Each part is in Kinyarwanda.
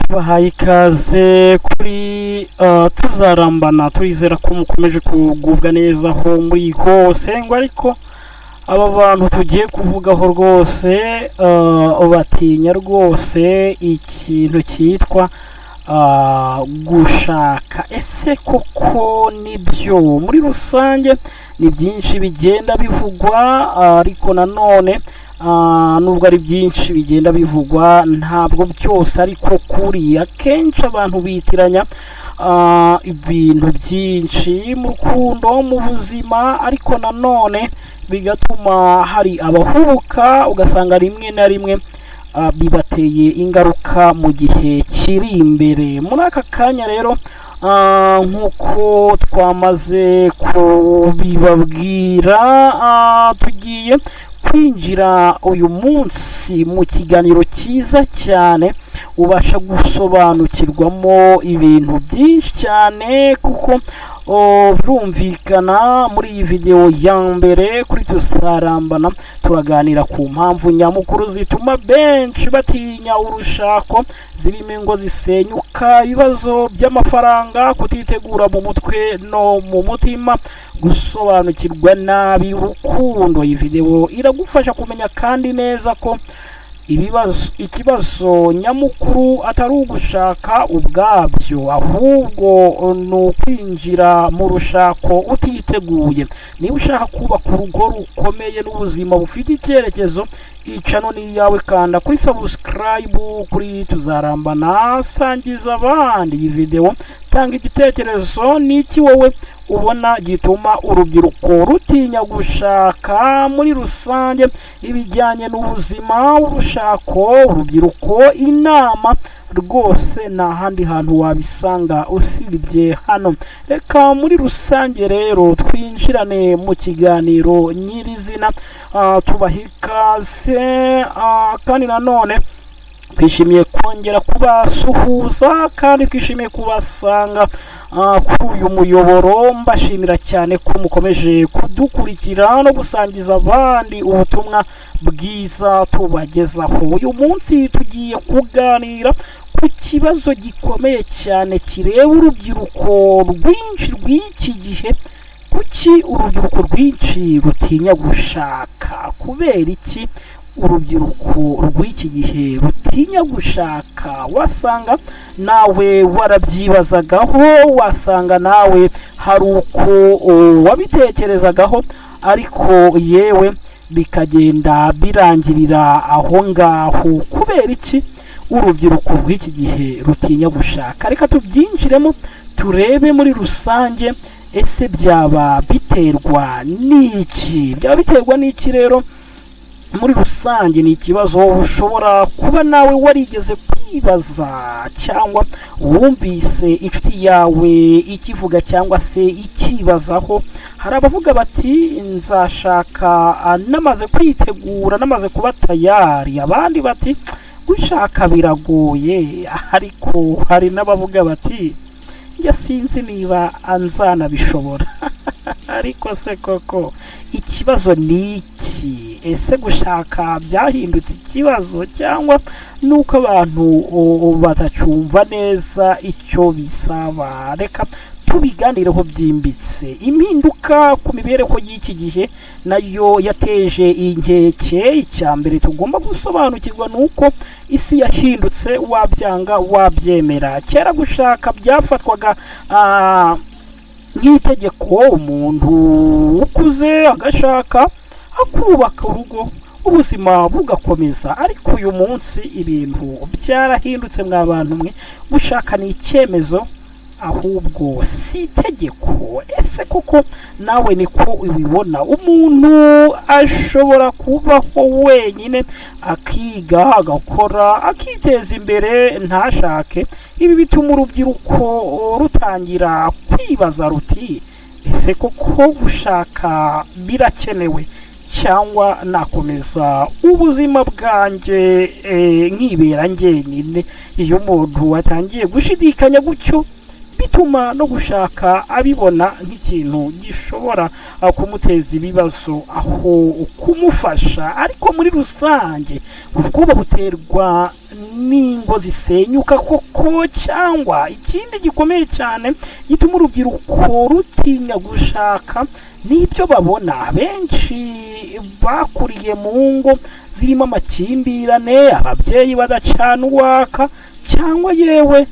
tubahaye ikaze kuri tuzarambana turizera ko mukomeje kugubwa neza aho muri hose ngo ariko aba bantu tugiye kuvugaho rwose batinya rwose ikintu cyitwa gushaka. Ese koko nibyo? muri rusange ni byinshi bigenda bivugwa, ariko nanone nubwo ari byinshi bigenda bivugwa ntabwo byose ariko kuri. Akenshi abantu bitiranya ibintu byinshi mu rukundo, mu buzima, ariko nanone bigatuma hari abahubuka ugasanga rimwe na rimwe bibateye ingaruka mu gihe kiri imbere. Muri aka kanya rero nk'uko twamaze kubibabwira, tugiye kwinjira uyu munsi mu kiganiro cyiza cyane ubasha gusobanukirwamo ibintu byinshi cyane, kuko birumvikana muri iyi video ya mbere kuri tuzarambana turaganira ku mpamvu nyamukuru zituma benshi batinya urushako, zirimo ingo zisenyuka, ibibazo by'amafaranga, kutitegura mu mutwe no mu mutima, gusobanukirwa nabi urukundo. Iyi video iragufasha kumenya kandi neza ko ikibazo nyamukuru atari ugushaka ubwabyo, ahubwo ni ukwinjira mu rushako utiteguye. Niba ushaka kubaka urugo rukomeye n'ubuzima bufite icyerekezo, icano ni yawe, kanda kuri subscribe kuri tuzarambana, sangiza abandi iyi video, tanga igitekerezo n'iki wowe ubona gituma urubyiruko rutinya gushaka. muri rusange ibijyanye n'ubuzima, urushako, urubyiruko, inama rwose nta handi hantu wabisanga usibye hano. Reka muri rusange rero twinjirane mu kiganiro nyirizina, tubaha ikaze, kandi nanone twishimiye kongera kubasuhuza kandi twishimiye kubasanga kuri uyu muyoboro. Mbashimira cyane ko mukomeje kudukurikira no gusangiza abandi ubutumwa bwiza tubagezaho. uyu munsi tugiye kuganira ku kibazo gikomeye cyane kireba urubyiruko rwinshi rw'iki gihe. Kuki urubyiruko rwinshi rutinya gushaka? kubera iki urubyiruko rw'iki gihe rutinya gushaka? wasanga nawe warabyibazagaho, wasanga nawe hari uko wabitekerezagaho, ariko yewe bikagenda birangirira aho ngaho. kubera iki urubyiruko rw'iki gihe rutinya gushaka? reka tubyinjiremo turebe muri rusange. ese byaba biterwa n'iki? rero muri rusange ni ikibazo ushobora kuba nawe warigeze kwibaza, cyangwa wumvise inshuti yawe ikivuga cyangwa se ikibazaho. hari abavuga bati nzashaka namaze kwitegura, namaze kuba tayari. abandi bati gushaka biragoye. ariko hari n'abavuga bati njye sinzi niba nzanabishobora. ariko se koko ikibazo ni iki? ese gushaka byahindutse ikibazo, cyangwa nuko abantu batacyumva neza icyo bisaba? reka tubiganireho byimbitse. impinduka ku mibereho y'iki gihe nayo yateje inkeke. icya mbere tugomba gusobanukirwa nuko isi yahindutse, wabyanga wabyemera. kera gushaka byafatwaga nk'itegeko. umuntu ukuze agashaka akubaka urugo, ubuzima bugakomeza. ariko uyu munsi ibintu byarahindutse mwa bantu mwe. gushaka ni icyemezo ahubwo si itegeko. ese koko nawe niko ubibona? umuntu ashobora kubaho wenyine, akiga, agakora, akiteza imbere, ntashake. ibi bituma urubyiruko rutangira kwibaza ruti ese koko gushaka birakenewe, cyangwa nakomeza ubuzima bwanjye nkibera njyenyine? iyo umuntu watangiye gushidikanya gutyo bituma no gushaka abibona nk'ikintu gishobora kumuteza ibibazo aho kumufasha. Ariko muri rusange ubwoba buterwa n'ingo zisenyuka koko, cyangwa ikindi gikomeye cyane gituma urubyiruko rutinya gushaka n'ibyo babona. Benshi bakuriye mu ngo zirimo amakimbirane, ababyeyi badacana uwaka, cyangwa yewe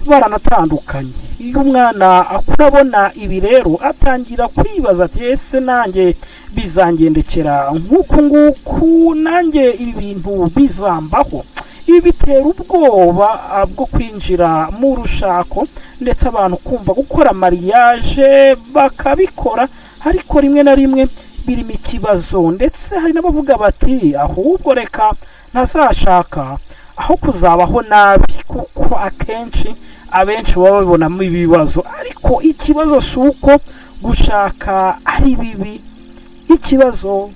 baranatandukanye. Iyo umwana akura abona ibi rero atangira kwibaza ati ese nanjye bizangendekera nk'uku nguku, nanjye ibi bintu bizambaho. Ibi bitera ubwoba bwo kwinjira mu rushako, ndetse abantu kumva gukora mariage bakabikora, ariko rimwe na rimwe birimo ikibazo. Ndetse hari n'abavuga bati ahubwo reka ntazashaka aho kuzabaho nabi, kuko abenshi baba babibonamo ibibazo. Ariko ikibazo si uko gushaka ari bibi, ikibazo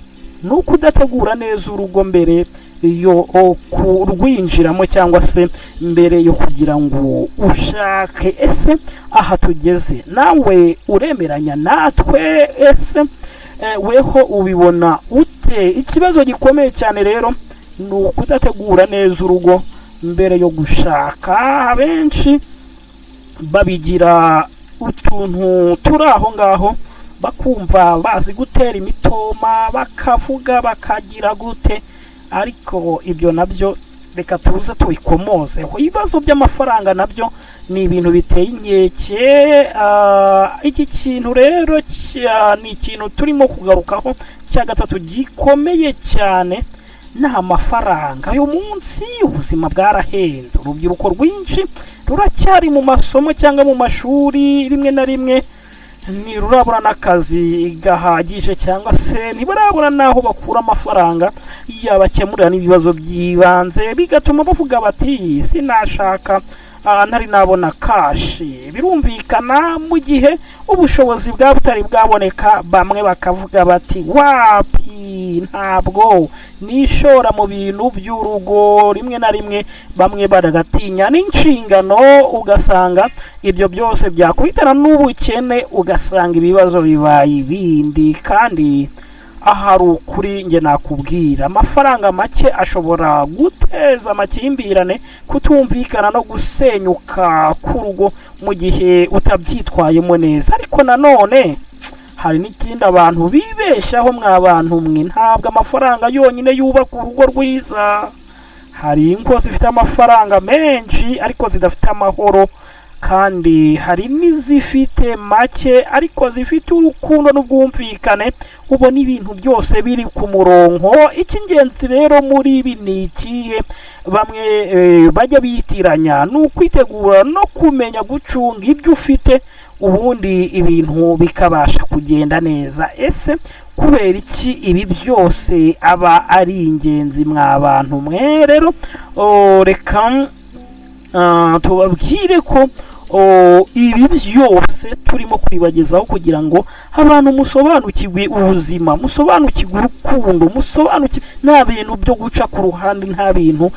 ni uko udategura neza urugo mbere yo kurwinjiramo, cyangwa se mbere yo kugira ngo ushake. Ese aha tugeze nawe uremeranya natwe? Ese weho ubibona ute? Ikibazo gikomeye cyane rero ni ukudategura neza urugo mbere yo gushaka. Abenshi babigira utuntu turi aho ngaho, bakumva bazi gutera imitoma, bakavuga bakagira gute, ariko ibyo nabyo reka tuze tubikomozeho. Ibibazo by'amafaranga nabyo ni ibintu biteye inkeke. Iki kintu rero ni ikintu turimo kugarukaho cya gatatu gikomeye cyane, ni amafaranga. Uyu munsi ubuzima bwarahenze, urubyiruko rwinshi ruracyari mu masomo cyangwa mu mashuri, rimwe na rimwe ntirurabura n'akazi gahagije, cyangwa se ntibarabura n'aho bakura amafaranga yabakemurira n'ibibazo by'ibanze, bigatuma bavuga bati sinashaka ntari nabona kashi. Birumvikana mu gihe ubushobozi bwa butari bwaboneka, bamwe bakavuga bati wapi, ntabwo nishora mu bintu by'urugo. Rimwe na rimwe bamwe baragatinya n'inshingano, ugasanga ibyo byose byakubitana n'ubukene, ugasanga ibibazo bibaye ibindi. Kandi ahari ukuri nge nakubwira, amafaranga make ashobora guteza amakimbirane, kutumvikana no gusenyuka k'urugo mu gihe utabyitwayemo neza. Ariko nanone hari n'ikindi abantu bibeshaho, mw'abantu mwe, ntabwo amafaranga yonyine yubaka urugo rwiza. Hari ingo zifite amafaranga menshi ariko zidafite amahoro, kandi hari n'izifite make ariko zifite urukundo n'ubwumvikane, ubona ibintu byose biri ku murongo. Icy'ingenzi rero muri ibi ni ikihe? Bamwe bajya biyitiranya ni ukwitegura no kumenya gucunga ibyo ufite, ubundi ibintu bikabasha kugenda neza. Ese kubera iki ibi byose aba ari ingenzi mw'abantu mwe? Rero reka tubabwire ko ibi byose turimo kwibagezaho kugira ngo abantu musobanukirwe ubuzima, musobanukirwe urukundo, musobanukirwe nta bintu byo guca ku ruhande, nta bintu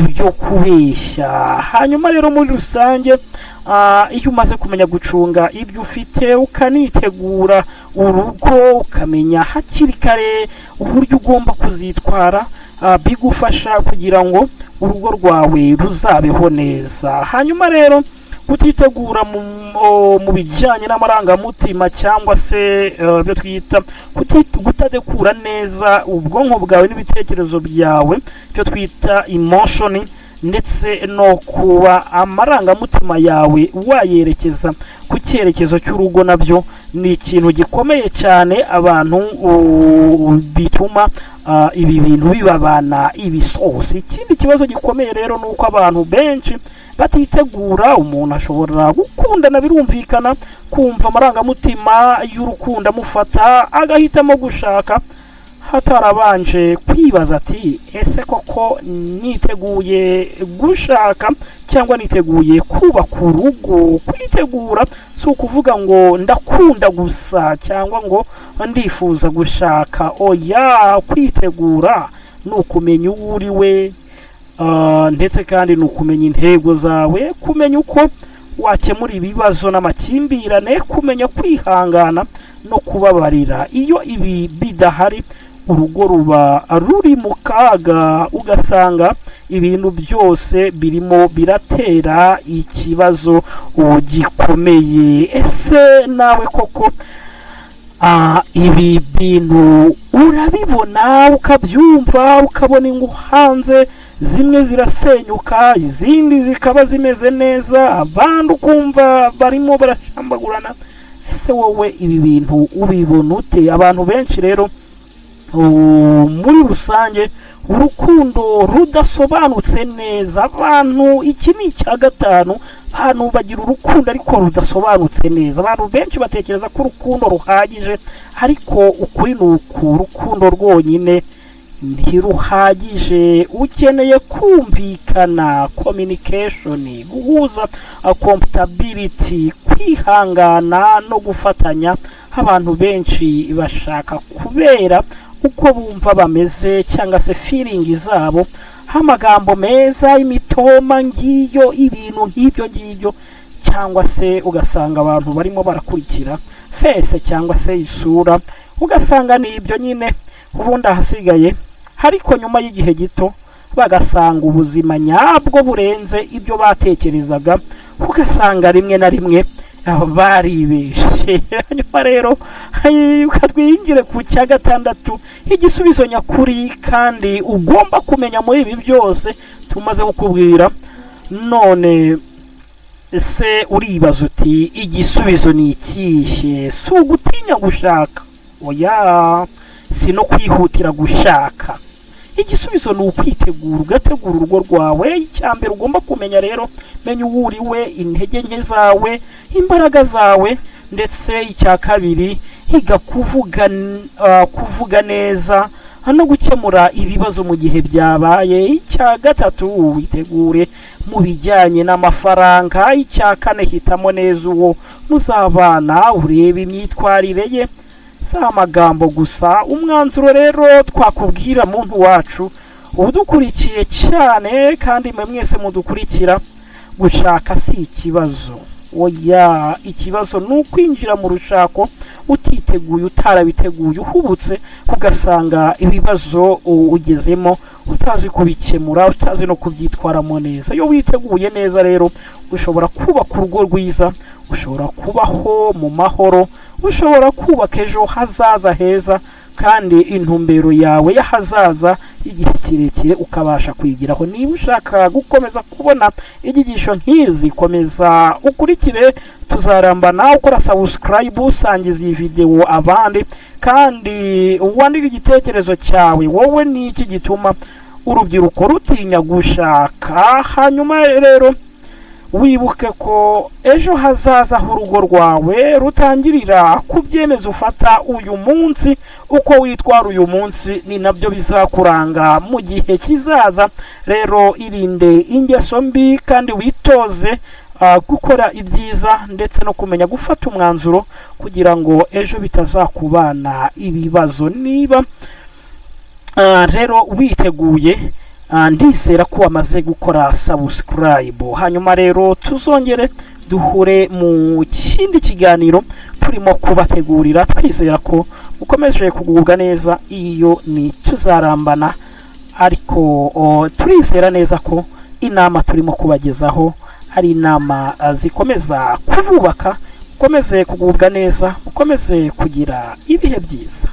byo kubeshya. Hanyuma rero muri rusange, iyo umaze kumenya gucunga ibyo ufite, ukanitegura urugo, ukamenya hakiri kare uburyo ugomba kuzitwara, bigufasha kugira ngo urugo rwawe ruzabeho neza. Hanyuma rero kutitegura mu bijyanye n'amarangamutima, cyangwa se ibyo twita kutadekura neza ubwonko bwawe n'ibitekerezo byawe, ibyo twita emotion, ndetse no kuba amarangamutima yawe wayerekeza ku cyerekezo cy'urugo, nabyo ni ikintu gikomeye cyane. Abantu bituma ibi bintu bibabana ibisosi. Ikindi kibazo gikomeye rero ni uko abantu benshi batitegura. Umuntu ashobora gukundana, birumvikana, kumva amarangamutima y'urukundo amufata, agahitamo gushaka hatarabanje kwibaza ati ese koko niteguye gushaka cyangwa niteguye kubaka urugo? Kwitegura si ukuvuga ngo ndakunda gusa cyangwa ngo ndifuza gushaka. Oya, kwitegura ni ukumenya uwo uri we, ndetse kandi ni ukumenya intego zawe, kumenya uko wakemura ibibazo n'amakimbirane, kumenya kwihangana no kubabarira. Iyo ibi bidahari, urugo ruba ruri mu kaga, ugasanga ibintu byose birimo biratera ikibazo gikomeye. Ese nawe koko ibi bintu urabibona, ukabyumva, ukabona ingo hanze zimwe zirasenyuka, izindi zikaba zimeze neza, abandi ukumva barimo barashambagurana? Ese wowe ibi bintu ubibona ute? Abantu benshi rero muri rusange urukundo rudasobanutse neza, abantu iki ni icya gatanu, abantu bagira urukundo ariko rudasobanutse neza. Abantu benshi batekereza ko urukundo ruhagije, ariko ukuri ni uku, urukundo rwonyine ntiruhagije. Ukeneye kumvikana, communication, guhuza, compatibility, kwihangana no gufatanya. Abantu benshi bashaka kubera uko bumva bameze cyangwa se feeling zabo, amagambo meza, imitoma ngiyo, ibintu nk'ibyo ngibyo, cyangwa se ugasanga abantu barimo barakurikira face cyangwa se isura, ugasanga ni ibyo nyine, ubundi ahasigaye ariko nyuma y'igihe gito bagasanga ubuzima nyabwo burenze ibyo batekerezaga, ugasanga rimwe na rimwe baribeshe. Nyuma rero ukatwinjire ku cya gatandatu, igisubizo nyakuri kandi ugomba kumenya muri ibi byose tumaze kukubwira. None ese uribaza uti igisubizo ni ikihe? Si ugutinya gushaka, oya, si no kwihutira gushaka. Igisubizo ni ukwitegura, ugategura urugo rwawe. Icyambere ugomba kumenya rero, menya uwo uriwe, intege nke zawe, imbaraga zawe, ndetse icya kabiri higa kuvuga neza no gukemura ibibazo mu gihe byabaye. Icya gatatu witegure mu bijyanye n'amafaranga. Icya kane hitamo neza uwo muzabana, urebe imyitwarire ye, si amagambo gusa. Umwanzuro rero twakubwira muntu wacu udukurikiye cyane, kandi mwe mwese mudukurikira, gushaka si ikibazo, oya, ikibazo ni ukwinjira mu rushako utiteguye, utarabiteguye, uhubutse, ugasanga ibibazo ugezemo utazi kubikemura, utazi no kubyitwaramo neza. Iyo witeguye neza rero, ushobora kubaka urugo rwiza, ushobora kubaho mu mahoro, ushobora kubaka ejo hazaza heza, kandi intumbero yawe y'ahazaza igihe kirekire ukabasha kwigiraho. Niba ushaka gukomeza kubona inyigisho nk'izi, komeza ukurikire, tuzarambana. Ukora subscribe, usangiza iyi video abandi, kandi wandika igitekerezo cyawe. Wowe ni iki gituma urubyiruko rutinya gushaka? Hanyuma rero wibuke ko ejo hazaza h'urugo rwawe rutangirira ku byemezo ufata uyu munsi. Uko witwara uyu munsi ni nabyo bizakuranga mu gihe kizaza. Rero irinde ingeso mbi, kandi witoze gukora ibyiza, ndetse no kumenya gufata umwanzuro kugira ngo ejo bitazakubana ibibazo. Niba rero witeguye, ndizera ko wamaze gukora subscribe. Hanyuma rero tuzongere duhure mu kindi kiganiro turimo kubategurira. Twizera ko ukomeje kugubwa neza. Iyo ni tuzarambana, ariko turizera neza ko inama turimo kubagezaho ari inama zikomeza kububaka. Ukomeze kugubwa neza, ukomeze kugira ibihe byiza.